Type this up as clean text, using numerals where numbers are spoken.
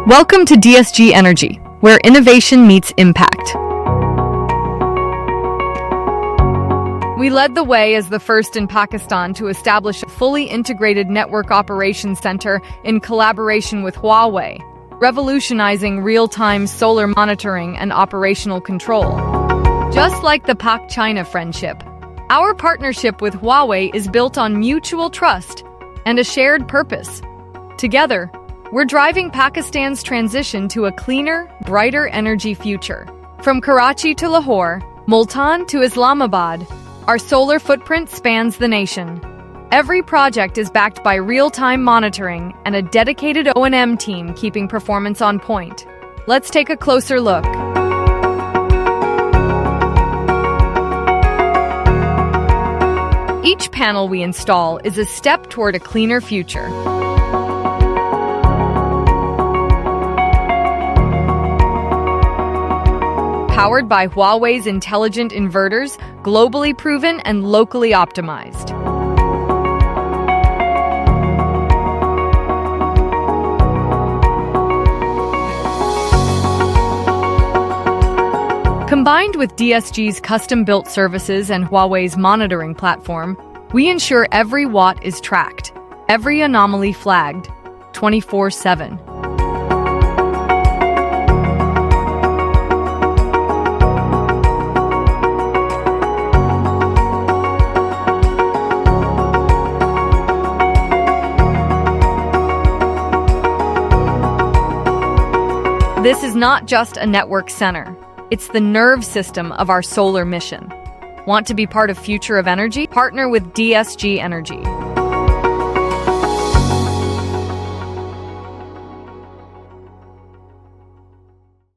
Welcome to DSG Energy, where innovation meets impact. We led the way as the first in Pakistan to establish a fully integrated network operations center in collaboration with Huawei, revolutionizing real-time solar monitoring and operational control. Just like the Pak-China friendship, our partnership with Huawei is built on mutual trust and a shared purpose. Together, we're driving Pakistan's transition to a cleaner, brighter energy future. From Karachi to Lahore, Multan to Islamabad, our solar footprint spans the nation. Every project is backed by real-time monitoring and a dedicated O&M team keeping performance on point. Let's take a closer look. Each panel we install is a step toward a cleaner future. Powered by Huawei's intelligent inverters, globally proven and locally optimized. Combined with DSG's custom-built services and Huawei's monitoring platform, we ensure every watt is tracked, every anomaly flagged, 24/7. This is not just a network center. It's the nerve system of our solar mission. Want to be part of future of energy? Partner with DSG Energy.